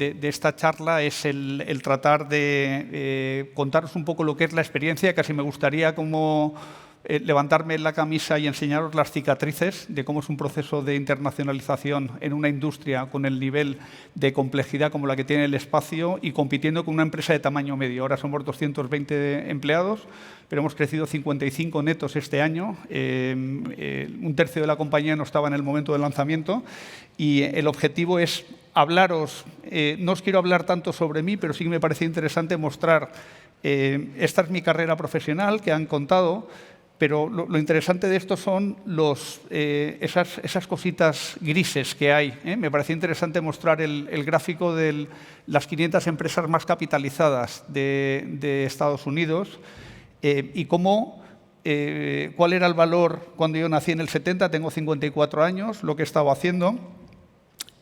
de esta charla es el tratar de contaros un poco lo que es la experiencia. Casi me gustaría como levantarme la camisa y enseñaros las cicatrices de cómo es un proceso de internacionalización en una industria con el nivel de complejidad como la que tiene el espacio y compitiendo con una empresa de tamaño medio. Ahora somos 220 empleados, pero hemos crecido 55 netos este año. Un tercio de la compañía no estaba en el momento del lanzamiento y el objetivo es hablaros. No os quiero hablar tanto sobre mí, pero sí que me parece interesante mostrar esta es mi carrera profesional que han contado. Pero lo interesante de esto son esas cositas grises que hay. Me parecía interesante mostrar el gráfico de las 500 empresas más capitalizadas de Estados Unidos y cómo, cuál era el valor cuando yo nací en el 70, tengo 54 años, lo que he estado haciendo.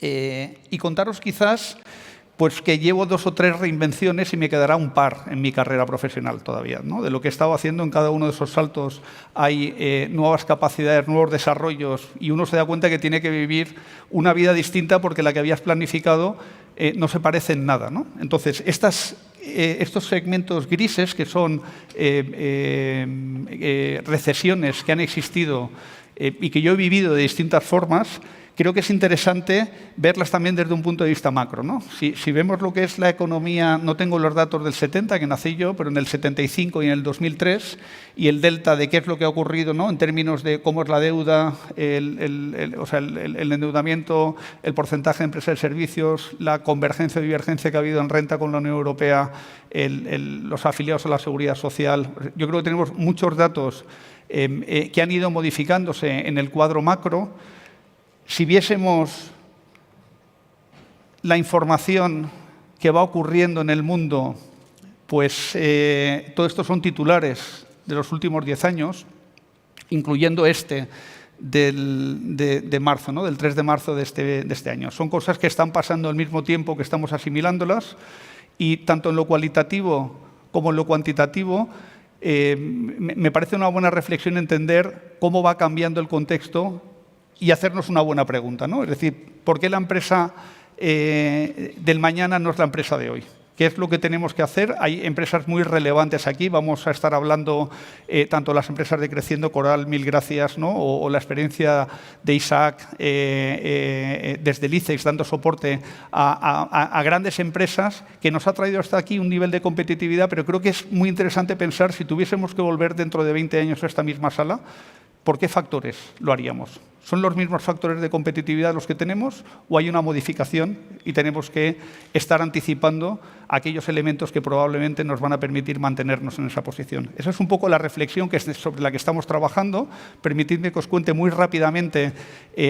Y contaros quizás pues que llevo 2 o 3 reinvenciones y me quedará un par en mi carrera profesional todavía, ¿no? De lo que he estado haciendo en cada uno de esos saltos hay nuevas capacidades, nuevos desarrollos y uno se da cuenta que tiene que vivir una vida distinta porque la que habías planificado no se parece en nada, ¿no? Entonces, estos segmentos grises que son recesiones que han existido y que yo he vivido de distintas formas, creo que es interesante verlas también desde un punto de vista macro, ¿no? Si vemos lo que es la economía, no tengo los datos del 70, que nací yo, pero en el 75 y en el 2003, y el delta de qué es lo que ha ocurrido, ¿no? En términos de cómo es la deuda, el endeudamiento, el porcentaje de empresas de servicios, la convergencia o divergencia que ha habido en renta con la Unión Europea, los afiliados a la Seguridad Social. Yo creo que tenemos muchos datos que han ido modificándose en el cuadro macro. Si viésemos la información que va ocurriendo en el mundo, pues todo esto son titulares de los últimos 10 años, incluyendo de marzo, ¿no? Del 3 de marzo de este año. Son cosas que están pasando al mismo tiempo que estamos asimilándolas y tanto en lo cualitativo como en lo cuantitativo me parece una buena reflexión entender cómo va cambiando el contexto y hacernos una buena pregunta, ¿no? Es decir, ¿por qué la empresa del mañana no es la empresa de hoy? ¿Qué es lo que tenemos que hacer? Hay empresas muy relevantes aquí. Vamos a estar hablando tanto las empresas de Creciendo, Coral, mil gracias, ¿no? O la experiencia de Isaac desde el ICEX dando soporte a grandes empresas que nos ha traído hasta aquí un nivel de competitividad, pero creo que es muy interesante pensar si tuviésemos que volver dentro de 20 años a esta misma sala, ¿por qué factores lo haríamos? ¿Son los mismos factores de competitividad los que tenemos o hay una modificación y tenemos que estar anticipando aquellos elementos que probablemente nos van a permitir mantenernos en esa posición? Esa es un poco la reflexión sobre la que estamos trabajando. Permitidme que os cuente muy rápidamente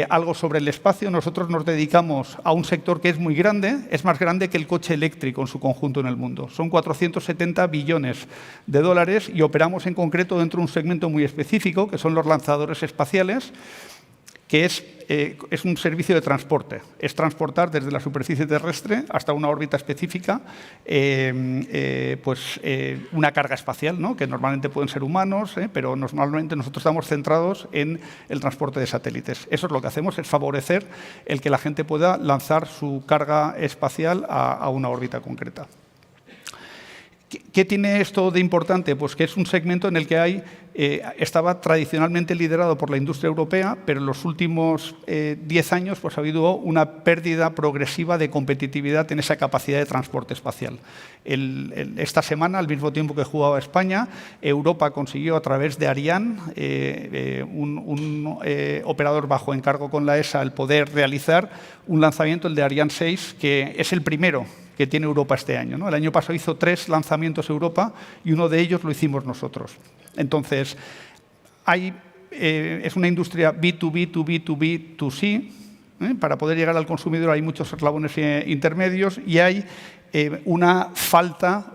algo sobre el espacio. Nosotros nos dedicamos a un sector que es muy grande, es más grande que el coche eléctrico en su conjunto en el mundo. Son 470 billones de dólares y operamos en concreto dentro de un segmento muy específico, que son los lanzadores espaciales, que es un servicio de transporte. Es transportar desde la superficie terrestre hasta una órbita específica una carga espacial, ¿no? Que normalmente pueden ser humanos, pero normalmente nosotros estamos centrados en el transporte de satélites. Eso es lo que hacemos, es favorecer el que la gente pueda lanzar su carga espacial a una órbita concreta. ¿Qué tiene esto de importante? Pues que es un segmento en el que estaba tradicionalmente liderado por la industria europea, pero en los últimos 10 años pues, ha habido una pérdida progresiva de competitividad en esa capacidad de transporte espacial. Esta semana, al mismo tiempo que jugaba España, Europa consiguió a través de Ariane, un operador bajo encargo con la ESA, el poder realizar un lanzamiento, el de Ariane 6, que es el primero que tiene Europa este año, ¿no? El año pasado hizo 3 lanzamientos Europa y uno de ellos lo hicimos nosotros. Entonces, es una industria B2B, B2B, B2C. Para poder llegar al consumidor hay muchos eslabones intermedios y hay una falta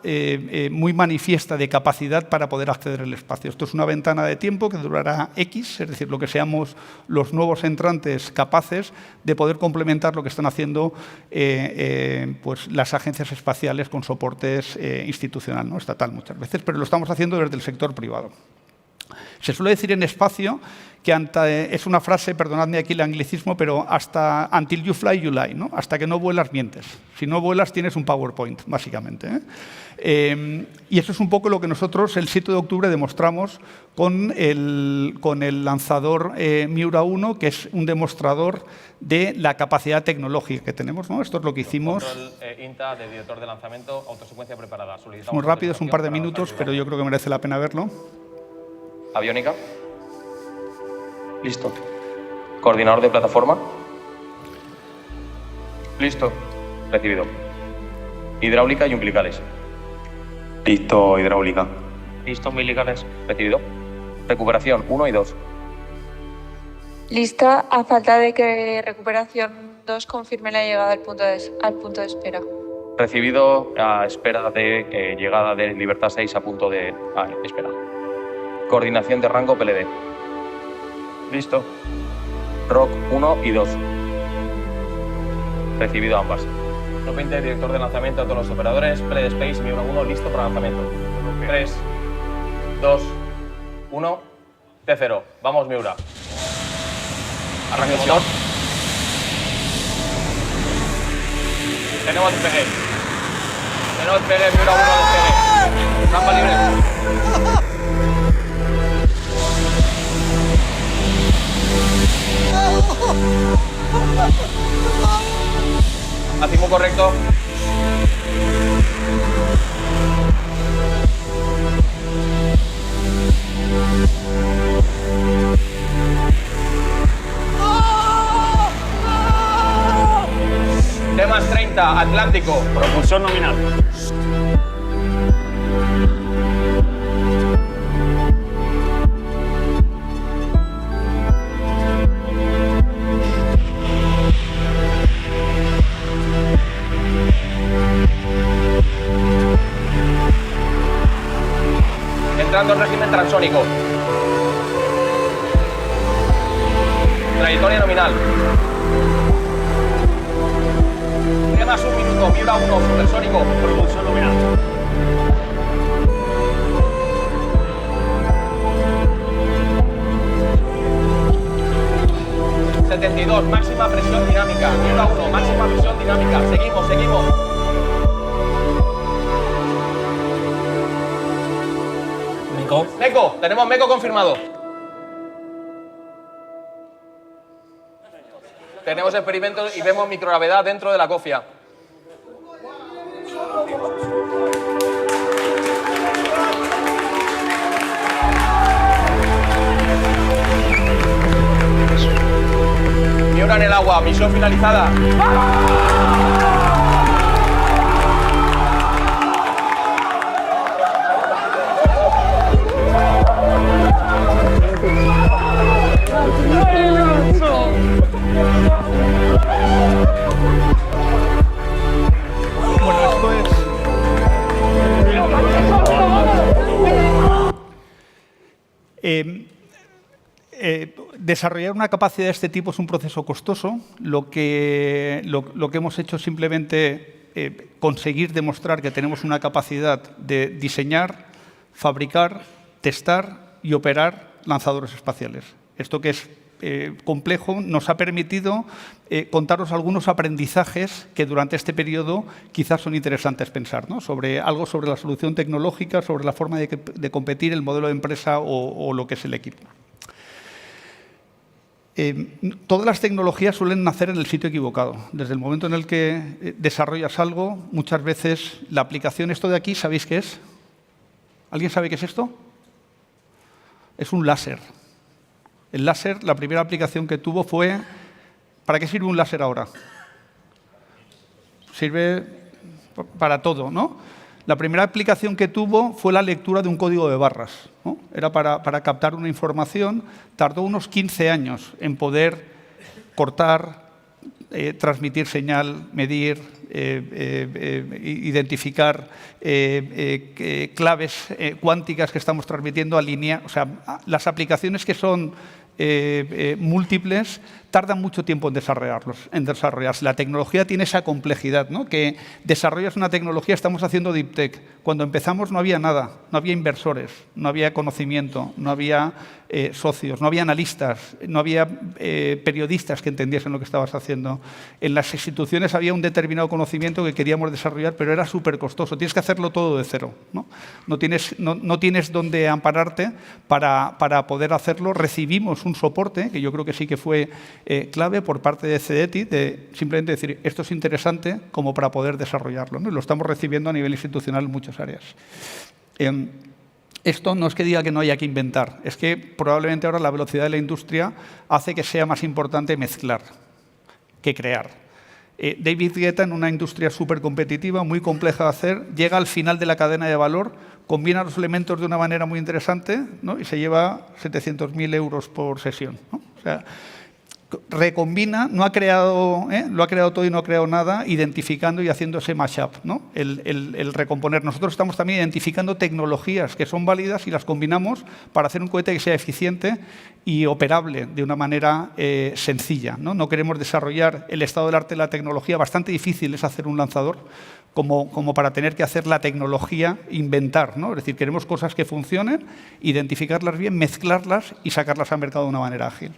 muy manifiesta de capacidad para poder acceder al espacio. Esto es una ventana de tiempo que durará X, es decir, lo que seamos los nuevos entrantes capaces de poder complementar lo que están haciendo pues las agencias espaciales con soportes institucional, ¿no? Estatal muchas veces, pero lo estamos haciendo desde el sector privado. Se suele decir en espacio que es una frase, perdonadme aquí el anglicismo, pero hasta until you fly, you lie, ¿no? Hasta que no vuelas, mientes. Si no vuelas, tienes un PowerPoint, básicamente, y eso es un poco lo que nosotros el 7 de octubre demostramos con el lanzador Miura 1, que es un demostrador de la capacidad tecnológica que tenemos, ¿no? Esto es lo que hicimos. Control INTA de director de lanzamiento, autosecuencia preparada. Es muy rápido, es un par de minutos, pero yo creo que merece la pena verlo. Aviónica. Listo. Coordinador de plataforma. Listo. Recibido. Hidráulica y umbilicales. Listo, hidráulica. Listo, umbilicales. Recibido. Recuperación 1 y 2. Lista, a falta de que recuperación 2 confirme la llegada al punto de espera. Recibido a espera de llegada de Libertad 6 a punto de espera. Coordinación de rango PLD. Listo. ROC 1 y 2. Recibido ambas. 20, director de lanzamiento a todos los operadores. PLD Space, Miura 1, listo para lanzamiento. 3, 2, 1, T0. Vamos, Miura. Arranque el motor. Tenemos despegue. Tenemos despegue, Miura 1, despegue. Rampa libre. Azimut correcto. Temas 30, Atlántico. Propulsión nominal. Entrando en régimen transónico. Trayectoria nominal. Temas 1 minuto, Miura 1, supersónico. Propulsión nominal. ...72, máxima presión dinámica. Miura 1, máxima presión dinámica. Seguimos, seguimos. MECO, tenemos MECO confirmado. Tenemos experimentos y vemos microgravedad dentro de la cofia. Miura en el agua, misión finalizada. Bueno, esto es... desarrollar una capacidad de este tipo es un proceso costoso. Lo que hemos hecho es simplemente conseguir demostrar que tenemos una capacidad de diseñar, fabricar, testar y operar lanzadores espaciales. Esto que es complejo nos ha permitido contaros algunos aprendizajes que durante este periodo quizás son interesantes pensar, ¿no? Sobre la solución tecnológica, sobre la forma de competir, el modelo de empresa o lo que es el equipo. Todas las tecnologías suelen nacer en el sitio equivocado. Desde el momento en el que desarrollas algo, muchas veces la aplicación, esto de aquí, ¿sabéis qué es? ¿Alguien sabe qué es esto? Es un láser. El láser, la primera aplicación que tuvo fue... ¿Para qué sirve un láser ahora? Sirve para todo, ¿no? La primera aplicación que tuvo fue la lectura de un código de barras, ¿no? Era para captar una información. Tardó unos 15 años en poder cortar, transmitir señal, medir, identificar claves cuánticas que estamos transmitiendo, alinear. O sea, las aplicaciones que son múltiples, tardan mucho tiempo en desarrollarse. La tecnología tiene esa complejidad, ¿no? Que desarrollas una tecnología, estamos haciendo Deep Tech. Cuando empezamos no había nada, no había inversores, no había conocimiento, no había socios, no había analistas, no había periodistas que entendiesen lo que estabas haciendo. En las instituciones había un determinado conocimiento que queríamos desarrollar, pero era súper costoso. Tienes que hacerlo todo de cero, ¿no? No tienes dónde ampararte para poder hacerlo. Recibimos un soporte, que yo creo que sí que fue clave por parte de CDETI, de simplemente decir, esto es interesante como para poder desarrollarlo, ¿no? Y lo estamos recibiendo a nivel institucional en muchas áreas. Esto no es que diga que no haya que inventar, es que probablemente ahora la velocidad de la industria hace que sea más importante mezclar que crear. David Guetta, en una industria súper competitiva, muy compleja de hacer, llega al final de la cadena de valor, combina los elementos de una manera muy interesante, ¿no? Y se lleva 700.000 euros por sesión, ¿no? O sea, recombina, no ha creado, lo ha creado todo y no ha creado nada, identificando y haciendo ese mashup, ¿no? El recomponer. Nosotros estamos también identificando tecnologías que son válidas y las combinamos para hacer un cohete que sea eficiente y operable de una manera sencilla, ¿no? No queremos desarrollar el estado del arte de la tecnología. Bastante difícil es hacer un lanzador como para tener que hacer la tecnología, inventar, ¿no? Es decir, queremos cosas que funcionen, identificarlas bien, mezclarlas y sacarlas al mercado de una manera ágil.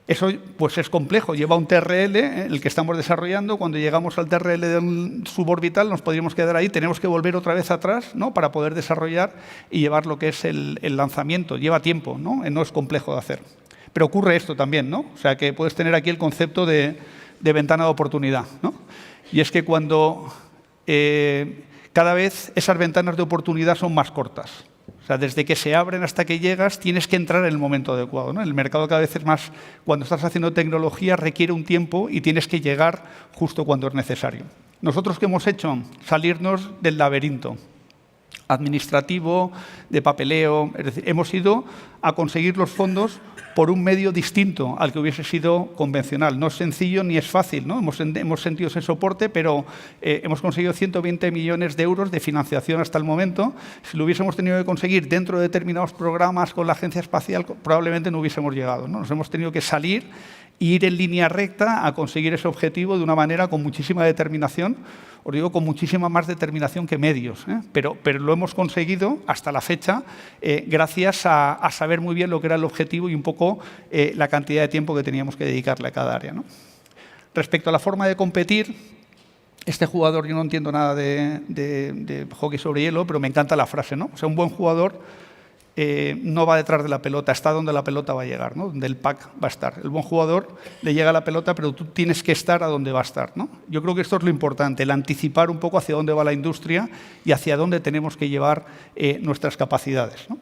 Eso pues es complejo, lleva un TRL, el que estamos desarrollando. Cuando llegamos al TRL del suborbital nos podríamos quedar ahí, tenemos que volver otra vez atrás, ¿no? Para poder desarrollar y llevar lo que es el lanzamiento. Lleva tiempo, ¿no? No es complejo de hacer. Pero ocurre esto también, ¿no? O sea, que puedes tener aquí el concepto de ventana de oportunidad, ¿no? Y es que cuando cada vez esas ventanas de oportunidad son más cortas. O sea, desde que se abren hasta que llegas, tienes que entrar en el momento adecuado, ¿no? El mercado cada vez es más, cuando estás haciendo tecnología, requiere un tiempo y tienes que llegar justo cuando es necesario. Nosotros, ¿qué hemos hecho? Salirnos del laberinto administrativo, de papeleo. Es decir, hemos ido a conseguir los fondos por un medio distinto al que hubiese sido convencional. No es sencillo ni es fácil, ¿no? Hemos sentido ese soporte, pero hemos conseguido 120 millones de euros de financiación hasta el momento. Si lo hubiésemos tenido que conseguir dentro de determinados programas con la Agencia Espacial, probablemente no hubiésemos llegado, ¿no? Nos hemos tenido que salir e ir en línea recta a conseguir ese objetivo de una manera con muchísima determinación. Os digo, con muchísima más determinación que medios, pero lo hemos conseguido hasta la fecha gracias a saber muy bien lo que era el objetivo y un poco la cantidad de tiempo que teníamos que dedicarle a cada área, ¿no? Respecto a la forma de competir, este jugador, yo no entiendo nada de hockey sobre hielo, pero me encanta la frase, ¿no? O sea, un buen jugador no va detrás de la pelota, está donde la pelota va a llegar, ¿no? Donde el pack va a estar. El buen jugador le llega la pelota, pero tú tienes que estar a donde va a estar, ¿no? Yo creo que esto es lo importante, el anticipar un poco hacia dónde va la industria y hacia dónde tenemos que llevar nuestras capacidades, ¿no?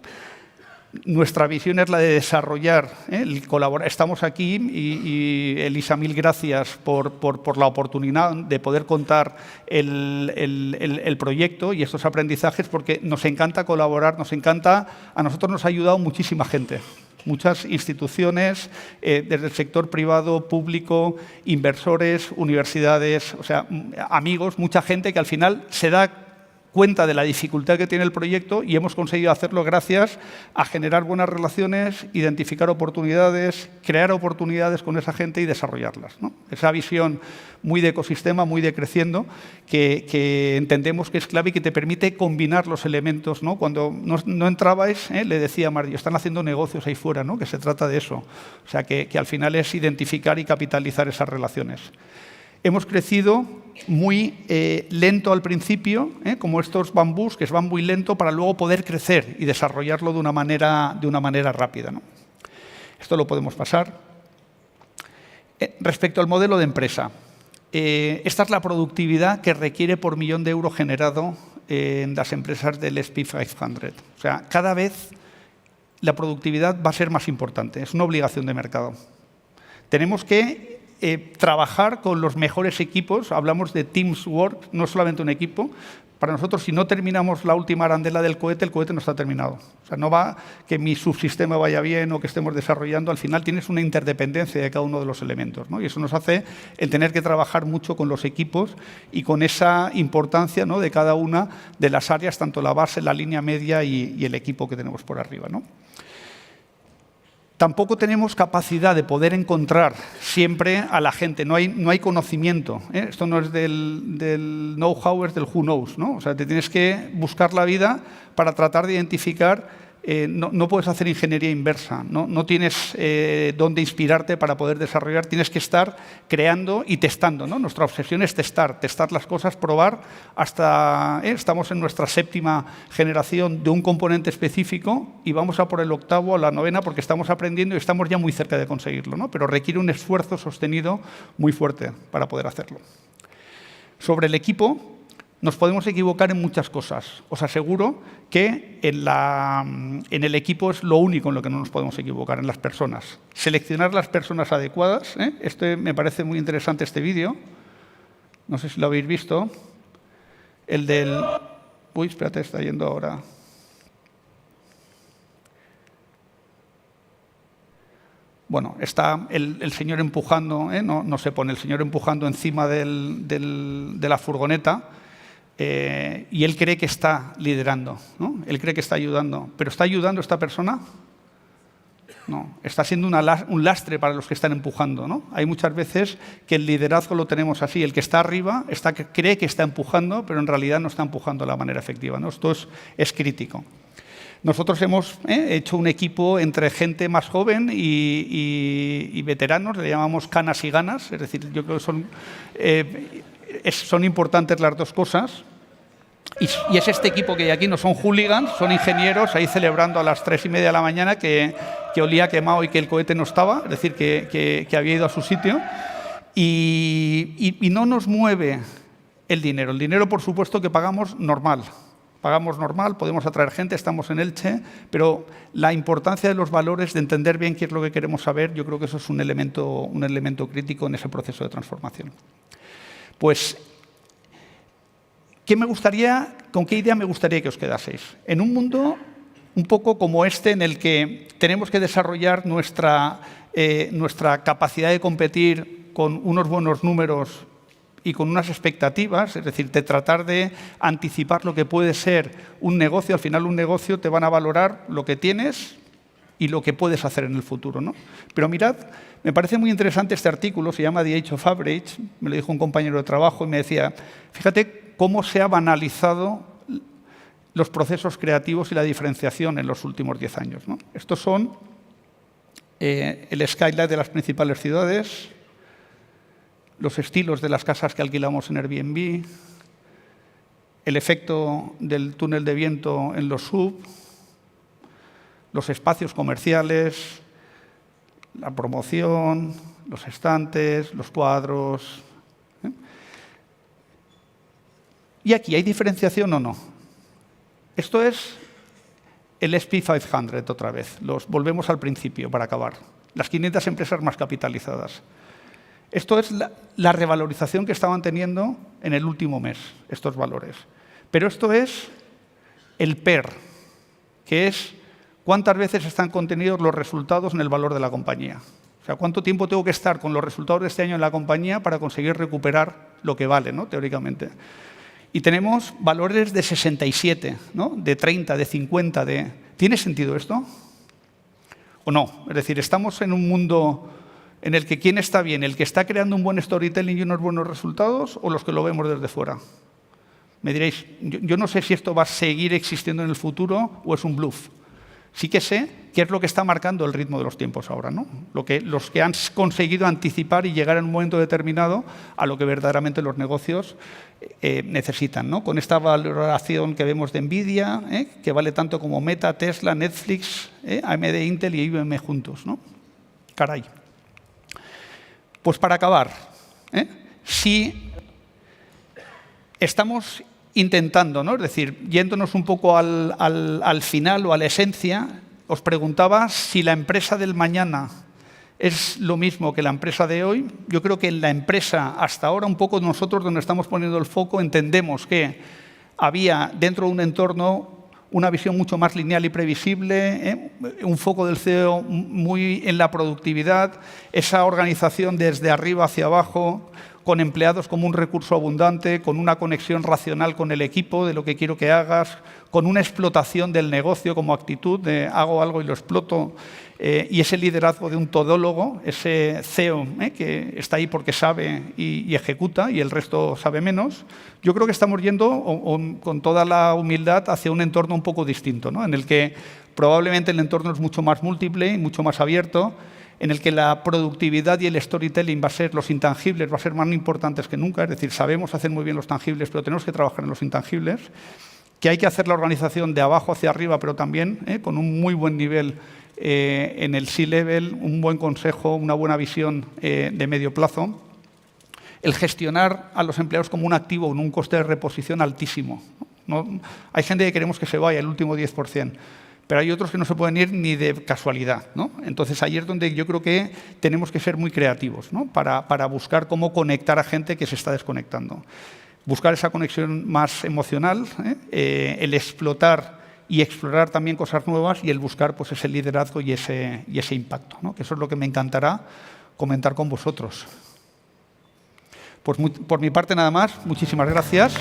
Nuestra visión es la de desarrollar, el colaborar. Estamos aquí y Elisa, mil gracias por la oportunidad de poder contar el proyecto y estos aprendizajes, porque nos encanta colaborar, a nosotros nos ha ayudado muchísima gente. Muchas instituciones, desde el sector privado, público, inversores, universidades, o sea, amigos, mucha gente que al final se da cuenta de la dificultad que tiene el proyecto y hemos conseguido hacerlo gracias a generar buenas relaciones, identificar oportunidades, crear oportunidades con esa gente y desarrollarlas, ¿no? Esa visión muy de ecosistema, muy de creciendo, que entendemos que es clave y que te permite combinar los elementos, ¿no? Cuando no entrabais, le decía a Mario, están haciendo negocios ahí fuera, ¿no? Que se trata de eso. O sea, que al final es identificar y capitalizar esas relaciones. Hemos crecido muy lento al principio, como estos bambús que van muy lento para luego poder crecer y desarrollarlo de una manera rápida, ¿no? Esto lo podemos pasar. Respecto al modelo de empresa, esta es la productividad que requiere por millón de euros generado en las empresas del S&P 500. O sea, cada vez la productividad va a ser más importante, es una obligación de mercado. Tenemos que trabajar con los mejores equipos, hablamos de teams work, no solamente un equipo. Para nosotros, si no terminamos la última arandela del cohete, el cohete no está terminado. O sea, no va que mi subsistema vaya bien o que estemos desarrollando, al final tienes una interdependencia de cada uno de los elementos, ¿no? Y eso nos hace el tener que trabajar mucho con los equipos y con esa importancia, ¿no? De cada una de las áreas, tanto la base, la línea media y el equipo que tenemos por arriba, ¿no? Tampoco tenemos capacidad de poder encontrar siempre a la gente, no hay conocimiento. Esto no es del know-how, es del who knows, ¿no? O sea, te tienes que buscar la vida para tratar de identificar. No puedes hacer ingeniería inversa, no tienes dónde inspirarte para poder desarrollar, tienes que estar creando y testando, ¿no? Nuestra obsesión es testar las cosas, probar, hasta estamos en nuestra 7ª generación de un componente específico y vamos a por el 8º o la 9ª porque estamos aprendiendo y estamos ya muy cerca de conseguirlo, ¿no? Pero requiere un esfuerzo sostenido muy fuerte para poder hacerlo. Sobre el equipo, nos podemos equivocar en muchas cosas. Os aseguro que en el equipo es lo único en lo que no nos podemos equivocar, en las personas. Seleccionar las personas adecuadas. Me parece muy interesante este vídeo. No sé si lo habéis visto. El del... Uy, espérate, está yendo ahora. Bueno, está el señor empujando, no se pone, el señor empujando encima de la furgoneta. Y él cree que está liderando, ¿no? Él cree que está ayudando. ¿Pero está ayudando esta persona? No, está siendo un lastre para los que están empujando, ¿no? Hay muchas veces que el liderazgo lo tenemos así. El que está arriba cree que está empujando, pero en realidad no está empujando de la manera efectiva, ¿no? Esto es crítico. Nosotros hemos hecho un equipo entre gente más joven y veteranos, le llamamos canas y ganas, es decir, yo creo que son importantes las dos cosas. Y es este equipo que hay aquí, no son hooligans, son ingenieros ahí celebrando a las 3:30 de la mañana que olía quemado y que el cohete no estaba, es decir, que había ido a su sitio. Y no nos mueve el dinero. El dinero, por supuesto, que pagamos normal. Pagamos normal, podemos atraer gente, estamos en Elche, pero la importancia de los valores, de entender bien qué es lo que queremos saber, yo creo que eso es un elemento crítico en ese proceso de transformación. Pues, ¿con qué idea me gustaría que os quedaseis? En un mundo un poco como este, en el que tenemos que desarrollar nuestra capacidad de competir con unos buenos números y con unas expectativas, es decir, de tratar de anticipar lo que puede ser un negocio. Al final, un negocio te van a valorar lo que tienes y lo que puedes hacer en el futuro, ¿no? Pero mirad, me parece muy interesante este artículo, se llama The Age of Average, me lo dijo un compañero de trabajo y me decía, fíjate cómo se ha banalizado los procesos creativos y la diferenciación en los últimos 10 años, ¿no? Estos son el skyline de las principales ciudades, los estilos de las casas que alquilamos en Airbnb, el efecto del túnel de viento en los sub, los espacios comerciales, la promoción, los estantes, los cuadros. ¿Y aquí hay diferenciación o no? Esto es el S&P 500 otra vez. Volvemos al principio para acabar. Las 500 empresas más capitalizadas. Esto es la revalorización que estaban teniendo en el último mes, estos valores. Pero esto es el PER, que es cuántas veces están contenidos los resultados en el valor de la compañía. O sea, cuánto tiempo tengo que estar con los resultados de este año en la compañía para conseguir recuperar lo que vale, ¿no? Teóricamente. Y tenemos valores de 67, ¿no? De 30, de 50, ¿Tiene sentido esto? ¿O no? Es decir, estamos en un mundo en el que ¿quién está bien? ¿El que está creando un buen storytelling y unos buenos resultados o los que lo vemos desde fuera? Me diréis, yo no sé si esto va a seguir existiendo en el futuro o es un bluff. Sí que sé qué es lo que está marcando el ritmo de los tiempos ahora, ¿no? Los que han conseguido anticipar y llegar en un momento determinado a lo que verdaderamente los negocios necesitan, ¿no? Con esta valoración que vemos de Nvidia, que vale tanto como Meta, Tesla, Netflix, AMD, Intel y IBM juntos, ¿no? Caray. Pues para acabar, si estamos intentando, ¿no? Es decir, yéndonos un poco al final o a la esencia, os preguntaba si la empresa del mañana es lo mismo que la empresa de hoy. Yo creo que en la empresa, hasta ahora, un poco nosotros donde estamos poniendo el foco, entendemos que había dentro de un entorno una visión mucho más lineal y previsible, un foco del CEO muy en la productividad, esa organización desde arriba hacia abajo, con empleados como un recurso abundante, con una conexión racional con el equipo de lo que quiero que hagas, con una explotación del negocio como actitud de hago algo y lo exploto, y ese liderazgo de un todólogo, ese CEO que está ahí porque sabe y ejecuta y el resto sabe menos. Yo creo que estamos yendo, con toda la humildad, hacia un entorno un poco distinto, ¿no? En el que probablemente el entorno es mucho más múltiple y mucho más abierto, en el que la productividad y el storytelling va a ser, los intangibles, va a ser más importantes que nunca. Es decir, sabemos hacer muy bien los tangibles, pero tenemos que trabajar en los intangibles, que hay que hacer la organización de abajo hacia arriba, pero también con un muy buen nivel en el C-level, un buen consejo, una buena visión de medio plazo. El gestionar a los empleados como un activo con un coste de reposición altísimo, ¿no? Hay gente que queremos que se vaya, el último 10%. Pero hay otros que no se pueden ir ni de casualidad, ¿no? Entonces, ahí es donde yo creo que tenemos que ser muy creativos, ¿no? Para buscar cómo conectar a gente que se está desconectando. Buscar esa conexión más emocional, el explotar y explorar también cosas nuevas y el buscar pues, ese liderazgo y ese impacto, ¿no? Que eso es lo que me encantará comentar con vosotros. Pues por mi parte nada más, muchísimas gracias.